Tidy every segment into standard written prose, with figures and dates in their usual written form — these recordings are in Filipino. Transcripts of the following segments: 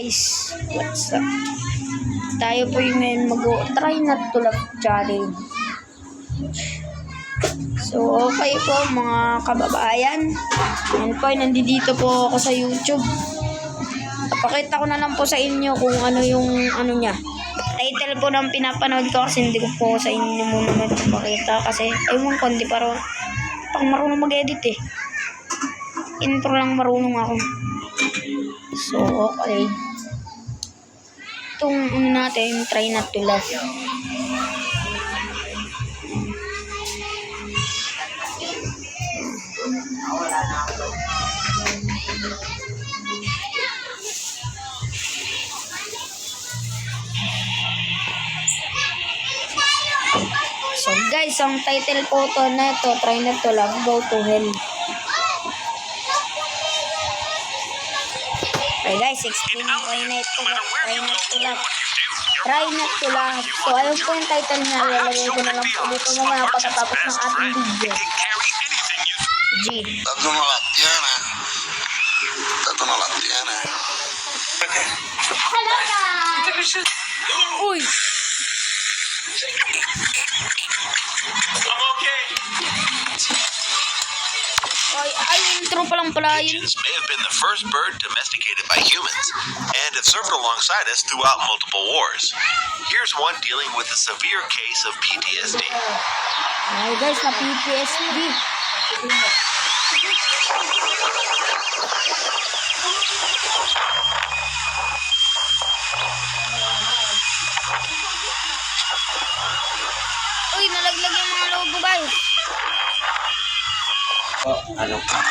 guys, what's up? Tayo po yung ngayon mag-try not to laugh challenge. So okay po mga kababayan, yan po, nandito po ako sa YouTube. Papakita ko na lang po sa inyo kung ano yung niya, title po ng pinapanood ko, kasi hindi ko po sa inyo muna magpapakita kasi ewan ko, hindi pang marunong mag-edit eh. Intro lang marunong ako. So okay, itong natin, try not to laugh. So guys, ang title po to na ito, try not to laugh, go to hell. Okay guys, explain mo, try not to laugh. Try not to laugh. So ayun po yung title niya, lalagay ko na lang po dito mamaya pagkatapos ng ating video. G. Dato una lattiana. Hello guys! Uy! I'm okay. Ay, intro pa lang pala yun. Pigeons may have been the first bird domesticated by humans and have served alongside us throughout multiple wars. Here's one dealing with a severe case of PTSD. Ay guys, na PTSD. Uy, nalaglag yung mga logo guys. Ano ka?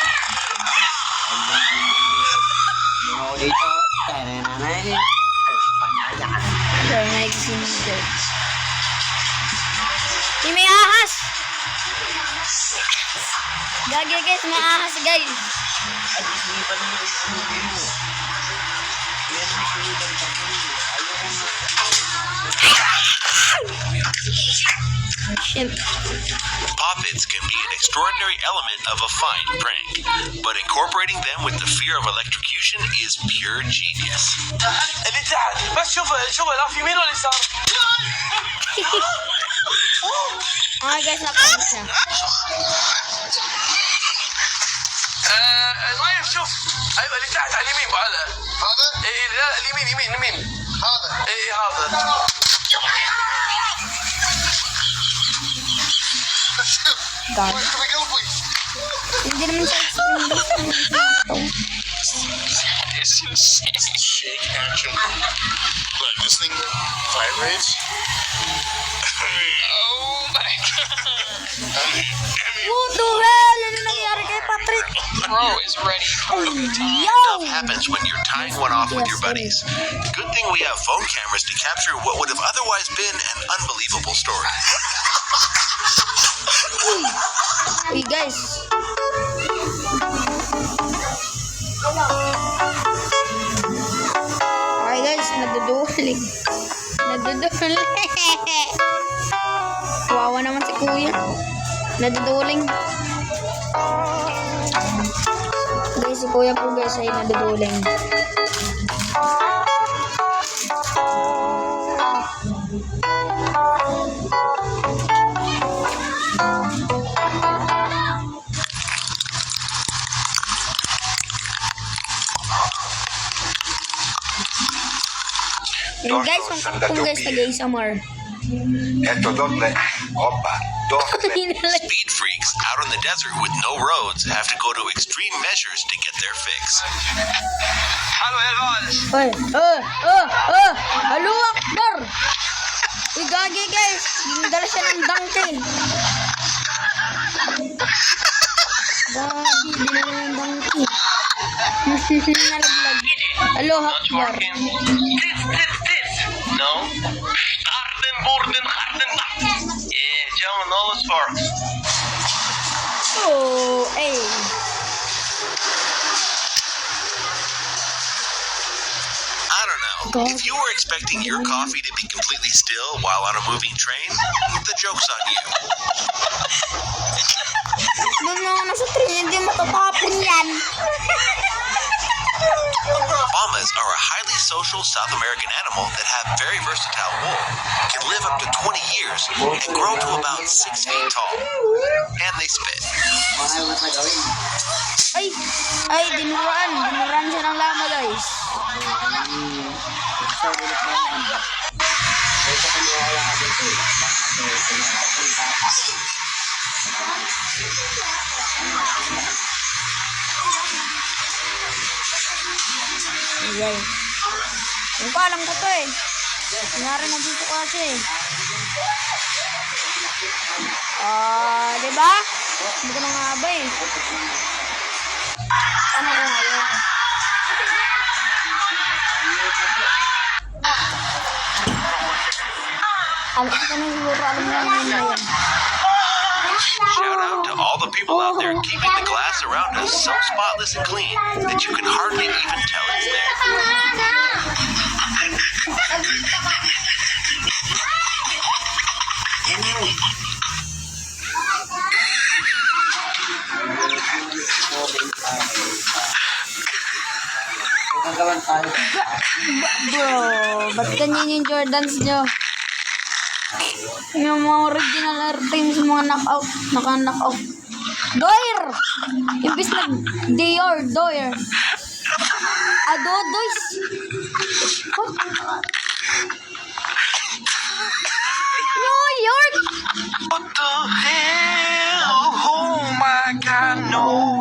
Ano dito? Tananay. Sure, nag-sing guys. May ahas! Gagi guys, may ahas guys. Ay, isinipan mo yung ano mo. Yan ang isinipan pa mo. Shit. Puppets can be an extraordinary element of a fine prank, but incorporating them with the fear of electrocution is pure genius. اللي تحت بس شوف الأف يمين ولا يسار. Okay guys, napalis na. نايف شوف ايوه اللي تحت على اليمين هذا اي لا اليمين يمين هذا اي هذا God. Hindi naman siya explain guys. It's insane. Shake action. Look, this thing vibrates. Oh my god. What the hell? Ano nangyari kay Patrick? Pro is ready. Yo! Stuff happens when you're tying one off with your buddies. Good thing we have phone cameras to capture what would have otherwise been an unbelievable story. Uy guys. Okay guys, naduduling. Wawa naman si kuya. Naduduling. Guys, si kuya po guys ay naduduling. Yung guys, kung guys nag-ASMR. Eto dotle. Opa. Dotle. Speed freaks out in the desert with no roads have to go to extreme measures to get their fix. حلو يا الفاز Hello Akbar! Uy, gagi guys, ginadala siya ng donkey. Gagi, dinala ng donkey. Nalaglag. Hello Akbar. No Harden borden harden yeah John alles for Oh, hey. I don't know. If you were expecting your coffee to be completely still while on a moving train, the joke's on you. Doon na ako nasa train, hindi matatapon yan. Llamas are a highly antisocial South American animal that have very versatile wool, can live up to 20 years and grow to about 6 feet tall. And they spit. Ay, dinuran siya ng lama, guys. Ayan. Yung alam ko to eh. Nangyari na dito kasi. Diba? Hindi ko na nga ba eh. Ano ko ngayon? Alam ko na siguro, alam mo naman na yan. Shout out to all the people out there keeping the glass around us so spotless and clean that you can hardly even tell it's there. Bro, ba't ganyan yung Jordans nyo? Yung mga original air teams, mga knockout, naka-knockout. Doyer! Imbis na Doyer. Adodoys! What? New York! What the hell? Oh my God, no.